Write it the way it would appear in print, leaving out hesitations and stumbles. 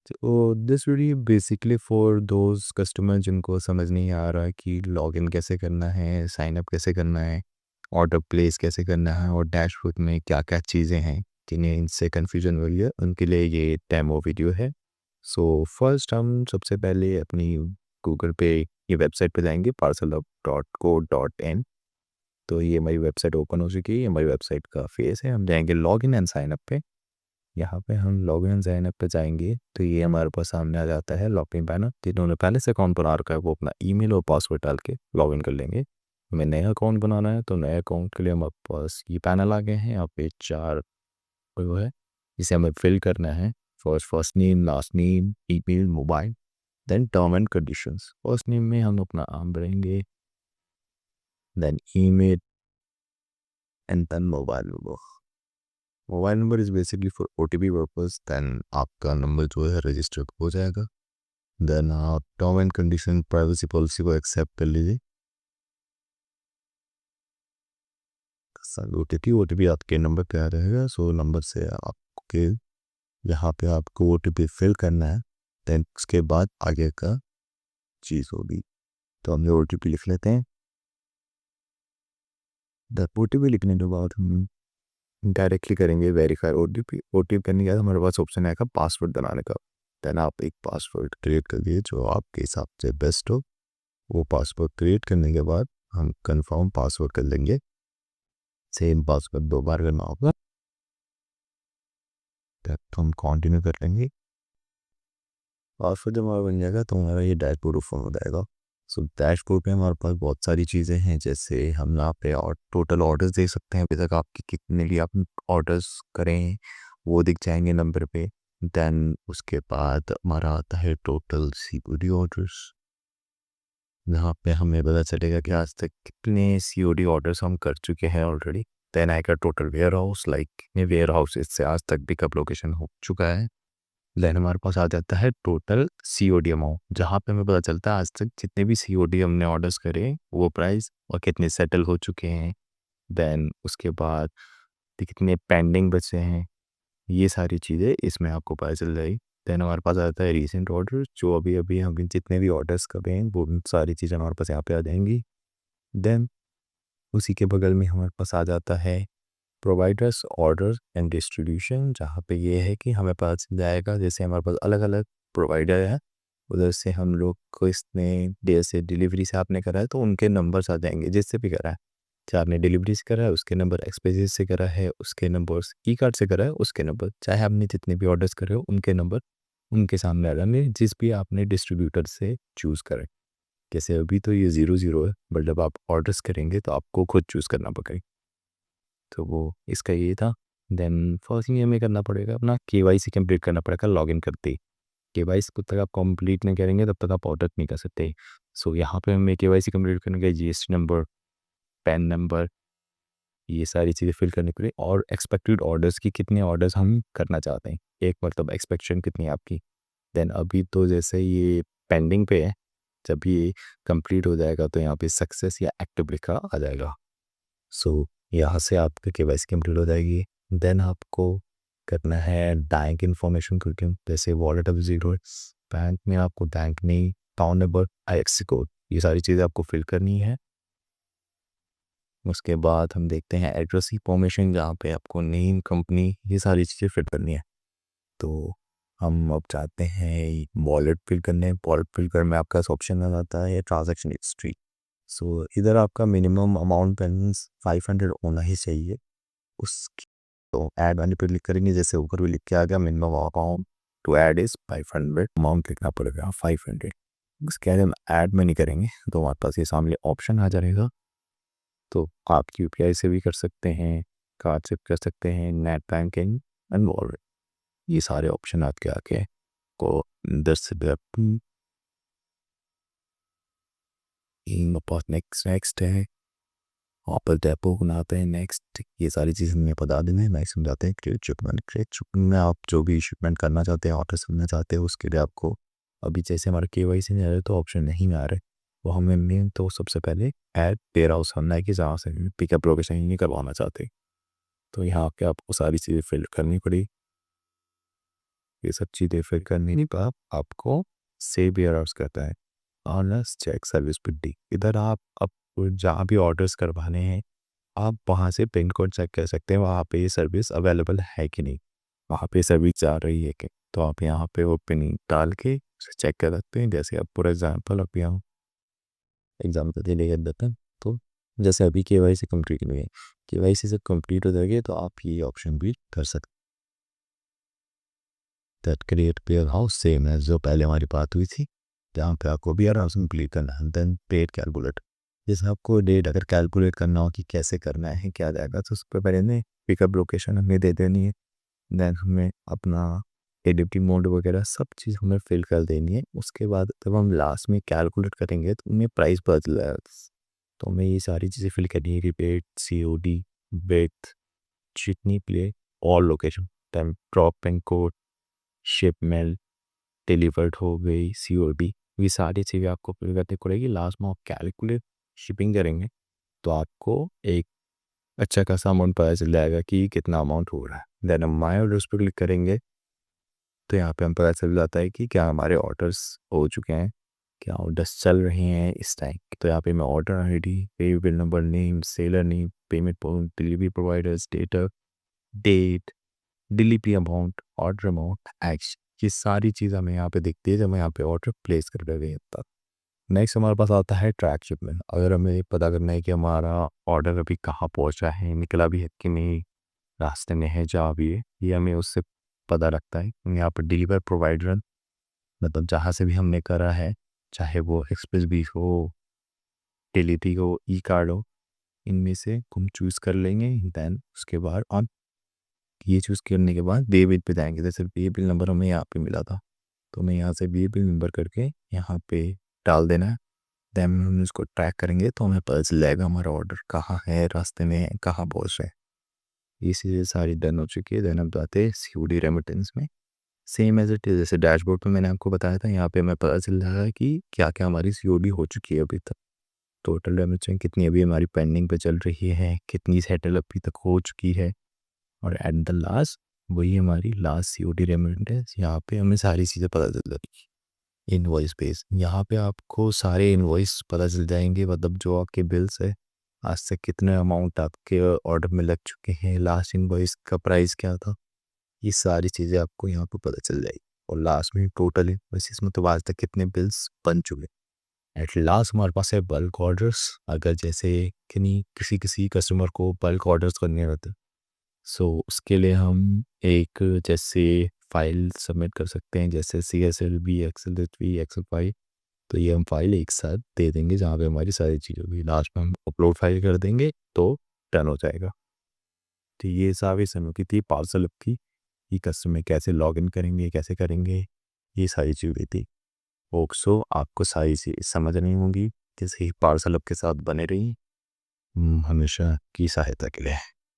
तो this video basically for those customer जिनको समझ नहीं आ रहा कि लॉगिन कैसे करना है, साइन अप कैसे करना है, ऑर्डर प्लेस कैसे करना है और डैशबोर्ड में क्या क्या चीज़ें हैं जिन्हें इनसे कन्फ्यूजन हो रही है, उनके लिए ये डेमो वीडियो है। सो फर्स्ट हम सबसे पहले अपनी गूगल पे ये वेबसाइट पे जाएंगे parcelup.co.in। तो ये हमारी वेबसाइट ओपन हो चुकी है, ये हमारी वेबसाइट का फेस है। हम जाएंगे लॉगिन एंड साइन अप पे। यहाँ पे हम लॉगिन एंड साइन अप पे जाएंगे तो ये हमारे पास सामने आ जाता है लॉगिन पैनल। जिन्होंने पहले से अकाउंट बना रखा है वो अपना ईमेल और पासवर्ड डाल के लॉगिन कर लेंगे। हमें नया अकाउंट बनाना है तो नए अकाउंट के लिए हमारे पास ये पैनल आ गए हैं। यहाँ पे 4 वो है जिसे हमें फिल करना है। First name, last name, email, mobile, then term and conditions. First name में हम अपना नाम भरेंगे, then email and then mobile number. Mobile number is basically for OTP purpose. Then आपका नंबर जो है रजिस्टर्ड हो जाएगा। देन आप term and condition privacy policy को एक्सेप्ट कर लीजिए। OTP आपके नंबर पे आ रहेगा। सो नंबर से आपके यहाँ पे आपको OTP फिल करना है। देन उसके बाद आगे का चीज़ होगी। तो हम ये OTP लिख लेते हैं। द OTP लिखने के बाद हम डायरेक्टली करेंगे वेरीफाई OTP करने के बाद हमारे पास ऑप्शन आएगा पासवर्ड बनाने का। देन आप एक पासवर्ड क्रिएट करिए जो आपके हिसाब से बेस्ट हो। वो पासवर्ड क्रिएट करने के बाद हम कंफर्म पासवर्ड कर लेंगे। सेम पासवर्ड 2 बार करना होगा। तो हम कंटिन्यू कर लेंगे। पासवर्ड जब हमारा बन जाएगा तो हमारा ये डैशबोर्ड ओपन हो जाएगा। सो डैशबोर्ड पे हमारे पास बहुत सारी चीज़ें हैं, जैसे हम यहाँ पे और टोटल ऑर्डर्स देख सकते हैं। अभी तक आपके कितने लिए आप ऑर्डर्स करें वो दिख जाएंगे नंबर पे। देन उसके बाद हमारा आता है टोटल COD ऑर्डर्स, जहाँ पे हमें पता चलेगा कि आज तक कितने COD ऑर्डर्स हम कर चुके हैं ऑलरेडी। देन आएगा टोटल वेयर हाउस, लाइक कितने वेयर हाउस से आज तक पिकअप लोकेशन हो चुका है। देन हमारे पास आ जाता है टोटल COD अमाउंट, जहाँ पे हमें पता चलता है आज तक जितने भी COD हमने ऑर्डर्स करे वो प्राइस और कितने सेटल हो चुके हैं। देन उसके बाद कितने पेंडिंग बचे हैं, ये सारी चीज़ें इसमें आपको पता चल जाएगी। देन हमारे पास आ जाता है रीसेंट ऑर्डर, जो अभी अभी हम जितने भी ऑर्डर्स कर रहे हैं वो सारी चीज़ें हमारे पास यहाँ पे आ जाएंगी। देन उसी के बगल में हमारे पास आ जाता है प्रोवाइडर्स ऑर्डर एंड डिस्ट्रीब्यूशन, जहाँ पे ये है कि हमें पता चल जाएगा जैसे हमारे पास अलग अलग प्रोवाइडर है, उधर से हम लोग को इसने देर से डिलीवरी से आपने करा है तो उनके नंबर्स आ जाएंगे जिससे भी करा है। चाहे आपने डिलीवरी से करा है उसके नंबर, एक्सप्रेस से करा है उसके नंबर्स, ई कार्ड से करा है उसके नंबर, चाहे आपने जितने भी ऑर्डर्स करे हो उनके नंबर उनके सामने आ जाएंगे जिस भी आपने डिस्ट्रीब्यूटर से चूज़ करें। जैसे अभी तो ये 0-0 है, बट जब आप ऑर्डर्स करेंगे तो आपको खुद चूज़ करना पड़ेगा। तो वो इसका ये था। देन फर्स्ट थिंग हमें करना पड़ेगा अपना KYC कंप्लीट करना पड़ेगा लॉगिन करते ही। KYC जब तक आप कंप्लीट नहीं करेंगे तब तक आप ऑर्डर नहीं कर सकते। सो यहाँ पे हमें KYC कंप्लीट करने का GST नंबर, पैन नंबर, ये सारी चीज़ें फिल करनी पड़ेगी और एक्सपेक्टेड ऑर्डर्स की कितने ऑर्डर्स हम करना चाहते हैं, एक मतलब एक्सपेक्टेशन कितनी है आपकी। देन अभी तो जैसे ये पेंडिंग पे है, जब ये कंप्लीट हो जाएगा तो यहाँ पे सक्सेस या एक्टिव लिखा आ जाएगा। सो यहाँ से आपकी KYC कंप्लीट हो जाएगी। देन आपको करना है बैंक इन्फॉर्मेशन क्योंकि जैसे वॉलेट अभी 0 है, बैंक में आपको bank name, account number, IFSC code, ये सारी चीज़ें आपको फिल करनी है। उसके बाद हम देखते हैं एड्रेस इन्फॉर्मेशन, जहाँ पे आपको नेम, कंपनी, ये सारी चीज़ें फिल करनी है। तो हम अब चाहते हैं वॉलेट फिल करने। वॉलेट फिल कर में आपका ऑप्शन आ जाता है ट्रांजैक्शन हिस्ट्री। सो इधर आपका मिनिमम अमाउंट बैलेंस 500 होना ही चाहिए। उस तो ऐड वाले पे क्लिक करेंगे, जैसे ऊपर भी लिख के आ गया minimum amount to add is 500, amount लिखना पड़ेगा 500। उसके बाद हम ऐड में नहीं करेंगे तो हमारे पास ये सामने ऑप्शन आ जाएगा। तो आप UPI से भी कर सकते हैं, कार्ड से भी कर सकते हैं, नेट बैंकिंग एंड वॉलेट, ये सारे ऑप्शन आपके आके को 10 से पास नेक्स्ट नेक्स्ट है। वहाँ पर डेपो बनाते हैं नेक्स्ट, ये सारी चीज़ें हमें बता देना है। मैं समझाते हैं क्रेडिट शिपमेंट में आप जो भी शिपमेंट करना चाहते हैं, ऑर्डर करना चाहते हैं, उसके लिए आपको अभी जैसे हमारे KYC नहीं आ रहे तो ऑप्शन नहीं में आ रहे, वो हमें मेन तो सबसे पहले ऐड वेयर हाउस करना है कि जहाँ से पिकअप लोकेशन नहीं करवाना चाहते। तो यहाँ के आपको सारी चीज़ें फिल करनी पड़ी। ये सब चीज़ें फिर करनी नहीं, पर आपको सेव एरर्स करता है। ऑनर्स चेक सर्विस पिड्डी, इधर आप अब जहाँ भी ऑर्डर्स करवाने हैं आप वहाँ से पिन कोड चेक कर सकते हैं, वहाँ पे ये सर्विस अवेलेबल है कि नहीं, वहाँ पे सर्विस जा रही है कि। तो आप यहाँ पे वो पिन डाल के चेक कर सकते हैं। जैसे अब फॉर एग्जांपल अब यहाँ एग्जाम्पल के लिए देते हैं, तो जैसे अभी केवाईसी कंप्लीट हुई है, केवाईसी से कंप्लीट हो जाएगी तो आप ये ऑप्शन भी कर सकते हैं। That create pair house same है जो पहले हमारी बात हुई थी, जहाँ पे आपको भी हाउस कंप्लीट करना है। देन पेड कैलकुलेट, जैसे आपको डेट अगर कैलकुलेट करना हो कि कैसे करना है क्या जाएगा, तो उस पर पहले ने पिकअप लोकेशन हमें दे देनी है। देन हमें अपना एडिटिंग मोड वगैरह सब चीज़ हमें फिल कर देनी है। उसके बाद जब हम लास्ट में कैलकुलेट करेंगे तो उन्हें प्राइस पता चल जाएगा। तो हमें ये सारी चीज़ें फिल करनी है, रिपेट COD बेथ जितनी प्ले और location time drop and code shipment delivered हो गई COD, ये सारी चीज़ें आपको फिल करनी पड़ेगी। लास्ट में आप कैलकुलेट शिपिंग करेंगे तो आपको एक अच्छा खासा अमाउंट पता चल जाएगा कि कितना अमाउंट हो रहा है। देन हम माय ऑर्डर्स पर क्लिक करेंगे तो यहाँ पे हम पता चल जाता है कि क्या हमारे ऑर्डर्स हो चुके हैं, क्या ऑर्डर्स चल रहे हैं इस टाइम। तो यहाँ पे मैं order ID, pay bill number, name, seller name, payment point, delivery provider, data, date, delivery amount, order amount, action, ये सारी चीज़ हमें यहाँ पे दिखती है जब हम यहाँ पे ऑर्डर प्लेस कर रहे हैं तब। नेक्स्ट हमारे पास आता है ट्रैक शिपमेंट। अगर हमें पता करना है कि हमारा ऑर्डर अभी कहाँ पहुँचा है, निकला भी है कि नहीं, रास्ते में है जहाँ भी है, ये हमें उससे पता लगता है। यहाँ पर डिलीवर प्रोवाइडर मतलब जहाँ से भी हमने करा है, चाहे वो एक्सप्रेस भी हो, डिलीवरी हो, ई कार्ड हो, इनमें से हम चूज़ कर लेंगे। देन उसके बाद आप ये चूज़ करने के बाद पे बिल पे जाएंगे। जैसे पे बिल नंबर हमें यहाँ पे मिला था, तो हमें यहाँ से पे बिल नंबर करके यहाँ पे डाल देना है। देन हम इसको ट्रैक करेंगे तो हमें पता चल जाएगा हमारा ऑर्डर कहाँ है, रास्ते में है, कहाँ पहुँच रहे हैं। ये चीज़ें सारी डन हो चुकी है। देन अब जाते हैं COD रेमिटेंस में। सेम एज़ इट इज़, जैसे डैशबोर्ड पे मैंने आपको बताया था, यहाँ पे हमें पता चल रहा है कि क्या-क्या हमारी COD हो चुकी है अभी तक। टोटल रेमिटेंस कितनी अभी हमारी पेंडिंग पे चल रही है, कितनी सेटल अभी तक हो चुकी है, और एट द लास्ट वही हमारी लास्ट COD रेमिटेंस। यहाँ पे हमें सारी चीज़ें पता चल जाती है। इनवॉइस बेस, यहाँ पे आपको सारे इनवॉइस पता चल जाएंगे, मतलब जो आपके बिल्स है, आज तक कितने अमाउंट आपके ऑर्डर में लग चुके हैं, लास्ट इनवॉइस का प्राइस क्या था, ये सारी चीज़ें आपको यहाँ पे पता चल जाएगी। और लास्ट में टोटल इनवॉइसेस में तो आज तक कितने बिल्स बन चुके हैं। एट लास्ट हमारे पास है बल्क ऑर्डर्स। अगर जैसे कि किसी किसी कस्टमर को बल्क ऑर्डर्स करने रहते हैं, सो उसके लिए हम एक जैसे फाइल सबमिट कर सकते हैं, जैसे CSLB, XLSV, XLFI। तो ये हम फाइल एक साथ दे देंगे जहाँ पे हमारी सारी चीज़ें होगी। लास्ट में हम अपलोड फाइल कर देंगे तो डन हो जाएगा। तो ये सारी समय की थी पार्सल की, कि कस्टमर कैसे लॉगिन करेंगे, कैसे करेंगे, ये सारी चीज़ें थी। होप सो आपको सारी चीज़ समझ नहीं होंगी। जैसे ही पार्सल के साथ बने रही, हमेशा की सहायता के लिए।